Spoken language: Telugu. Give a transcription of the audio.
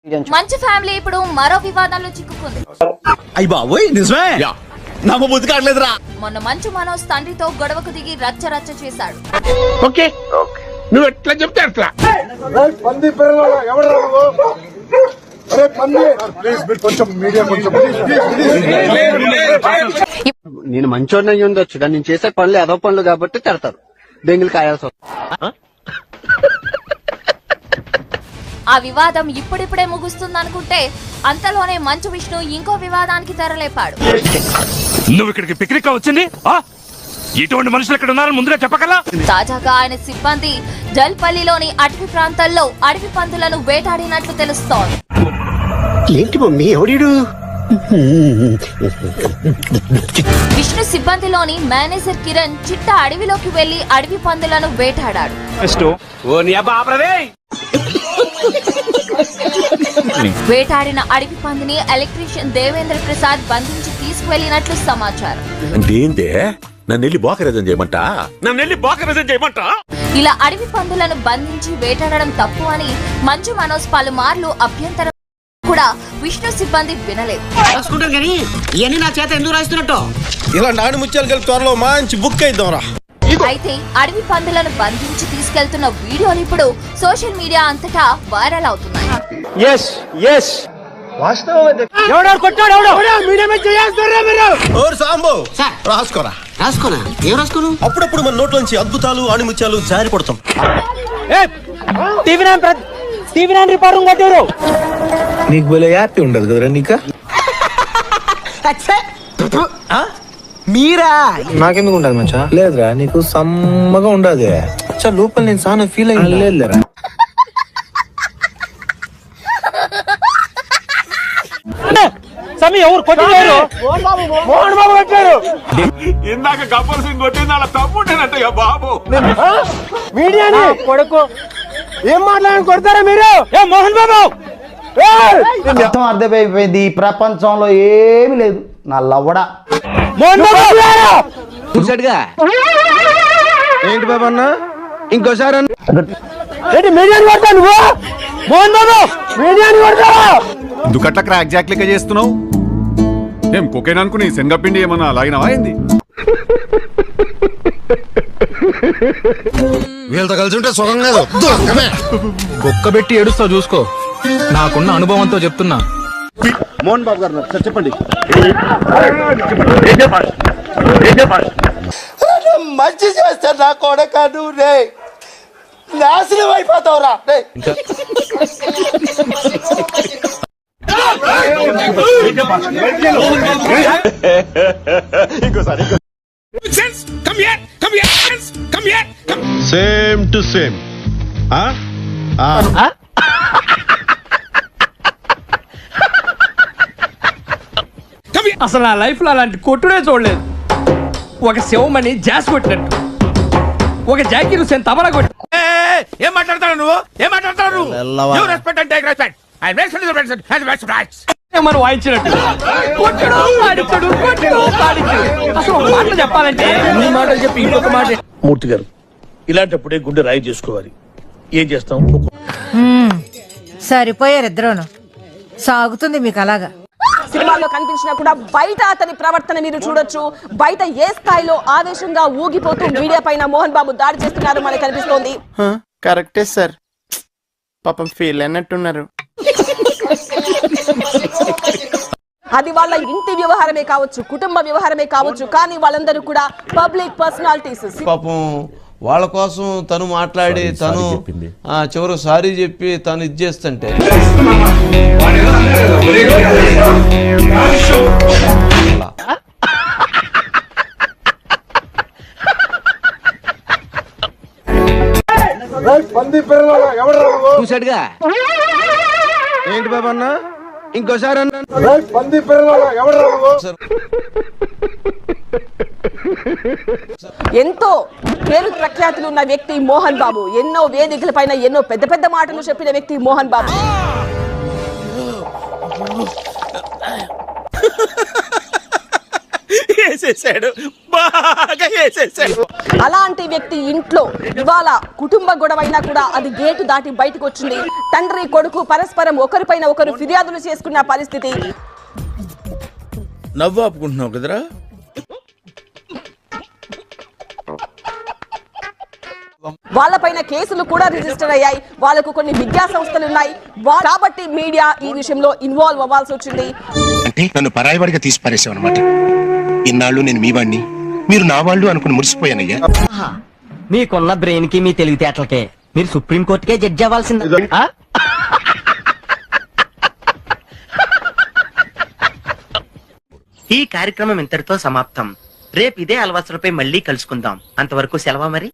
మంచి ఫ్యామిలీ ఇప్పుడు మరో వివాదంలో చిక్కుకుంది. అయ్య బాబోయ్ నిజమే నమ్మబుద్ధి కావట్లేదురా. మొన్న మంచు మనోజ్ తండ్రితో గొడవకు దిగి రచ్చ రచ్చ చేశాడు. ఓకే నువ్వు ఎట్లా చెప్తే అట్లా. నేను మంచోడిని అయ్యి ఉండొచ్చు కానీ నేను చేసే పనులు ఏదో పనులు కాబట్టి తిడతారు. దెంగులు కాయాల్సి ఆ వివాదం ఇప్పుడిప్పుడే ముగుస్తుందనుకుంటే అంతలోనే మంచు విష్ణు ఇంకో వివాదానికి తెరలేపాడు. నువ్వు ఇక్కడికి పిక్నిక్ వచ్చింది ఇటువంటి మనుషులు ఇక్కడ ఉన్నారని ముందుగా చెప్పగల. తాజాగా ఆయన సిబ్బంది జల్పల్లిలోని అటవీ ప్రాంతాల్లో అడవి పందులను వేటాడినట్లు తెలుస్తోంది. ఏంటి మమ్మీ ఎవడీడు? విష్ణు సిబ్బందిలోని మేనేజర్ కిరణ్ చిట్ట అడవిలోకి వెళ్లి అడవి పందులను వేటాడాడు. వేటాడిన అడవి పందిని ఎలక్ట్రీషియన్ దేవేంద్ర ప్రసాద్ బంధించి తీసుకువెళ్లినట్లు సమాచారం. ఇలా అడవి పందులను బంధించి వేటాడడం తప్పు అని మంచు మనోజ్ పలుమార్లు అభ్యంతరం కూడా విష్ణు సిబ్బంది వినలేదు. ఇలా నాని ముత్యాలు కలిపి త్వరలో మంచి బుక్ అయిద్దాంరా. అయితే అడవి పందులను బంధించి తీసుకెళ్తున్న వీడియోలు ఇప్పుడు సోషల్ మీడియా అంతటా వైరల్ అవుతున్నాయి. అప్పుడప్పుడు మన నోట్లోంచి అద్భుతాలు ఆణిముత్యాలు జారి పడతాం. నీకు బోలే హ్యాపీ ఉండదు కదరా నీక. మీరా నాకెందుకు ఉండదు మంచా? లేదురా నీకు సమ్మగా ఉండదు. లోపల నేను చాలా ఫీల్ అయ్యి లేదురా. ఇందాక గబ్బర్ సింగ్ కొట్టింది అలా తమ్ముంటేనట్టయ్యా బాబు. మీడియాని కొడుకు ఏం మాట్లాడని కొడతారా మీరు? మోహన్ బాబు అర్థం అర్థమైపోయింది. ఈ ప్రపంచంలో ఏమి లేదు నా లవ్వడా. ఏంటి బాబు అన్న ఇంకోసారి ఎందుకట్లా క్రాక్ జాక్ లెక్క చేస్తున్నావు? ఏం కొకేన్ అనుకుని శనగపిండి ఏమన్నా లాగినవా ఏంది? వీళ్ళతో కలిసి ఉంటే సుఖం లేదు. ఒక్కబెట్టి ఏడుస్తావు చూసుకో. నాకున్న అనుభవంతో చెప్తున్నా. మోహన్ బాబు గారు సార్ చెప్పండి. మంచి చేస్తా నా కొడక నువ్వు రే నాశనం అయిపోతావురా. Same to same. అసలు నా లైఫ్ లో అలాంటి కొట్టుడే చూడలేదు. ఒక శివమని జాస్ కొట్టినట్టు, ఒక జాకీ హుసేన్ తబలా కొట్టి. ఏం మాట్లాడతాడు నువ్వు? ఏం మాట్లాడతాడు నువ్వు? You respect and take respect. I respect the respect and respect rights. మనం వాయించినట్టు కొట్టుడు పాడించడు, కొట్టుడు పాడించడు. అసలు ఒక మాటలు చెప్పాలంటే ఈ మాటలు చెప్పి ఇంకొక మాట. మూర్తి గారు ఇలాంటప్పుడే గుండె రాయి చేసుకోవాలి. ఏం చేస్తాం? సరిపోయారు ఇద్దరును. సాగుతుంది మీకు అలాగా. సినిమాల్లో కనిపించినా కూడా బయట అతని ప్రవర్తన మీరు చూడొచ్చు. బయట ఏ స్థాయిలో ఆవేశంగా ఊగిపోతూ మీడియా పైన మోహన్ బాబు దాడి చేస్తున్నారు మనకు కనిపిస్తోంది. కరెక్టే సార్, పాపం ఫీల్ అన్నట్టున్నారు. అది వాళ్ళ ఇంటి వ్యవహారమే కావచ్చు, కుటుంబ వ్యవహారమే కావచ్చు, కానీ వాళ్ళందరూ కూడా పబ్లిక్ పర్సనాలిటీస్. పాపం వాళ్ళ కోసం తను మాట్లాడి తను చివరు సారీ చెప్పి తను ఇది చేస్తుంటే చూసాడుగా. ఏంటి బాబు అన్న ఇంకోసారి అన్న ఎంతో పేరు ప్రఖ్యాతులు ఉన్న వ్యక్తి మోహన్ బాబు. ఎన్నో వేదికల పైన ఎన్నో పెద్ద పెద్ద మాటలు చెప్పిన వ్యక్తి మోహన్ బాబు. వేసేసాడు, బాగా వేసేసాడు. అలాంటి వ్యక్తి ఇంట్లో ఇవాళ కుటుంబ గొడవైనా కూడా అది గేటు దాటి బయటకు వచ్చింది. తండ్రి కొడుకు పరస్పరం ఒకరిపైన ఒకరు ఫిర్యాదులు చేసుకున్న పరిస్థితి. నవ్వు ఆపుకుంటున్నావు కదరా. వాళ్ళపైన కేసులు కూడా రిజిస్టర్ అయ్యాయి. వాళ్ళకు కొన్ని విద్యా సంస్థలు ఉన్నాయి కాబట్టి మీడియా ఈ విషయంలో ఇన్వాల్వ్ అవ్వాల్సి వచ్చింది. అంటే నన్ను పరాయివాడిగా తీసి పారేసావు అనమాట. ఇన్నాళ్ళు నేను మీ వాడిని, మీరు నా వాళ్ళు అనుకుని మురిసిపోయానయ్యా. మీకున్న బ్రెయిన్ కి మీ తెలివితేటలకే మీరు సుప్రీం కోర్టుకే జడ్జి అవ్వాల్సింది. ఈ కార్యక్రమం ఇంతటితో సమాప్తం. రేపు ఇదే అలవాసులపై మళ్ళీ కలుసుకుందాం. అంతవరకు సెలవు మరి.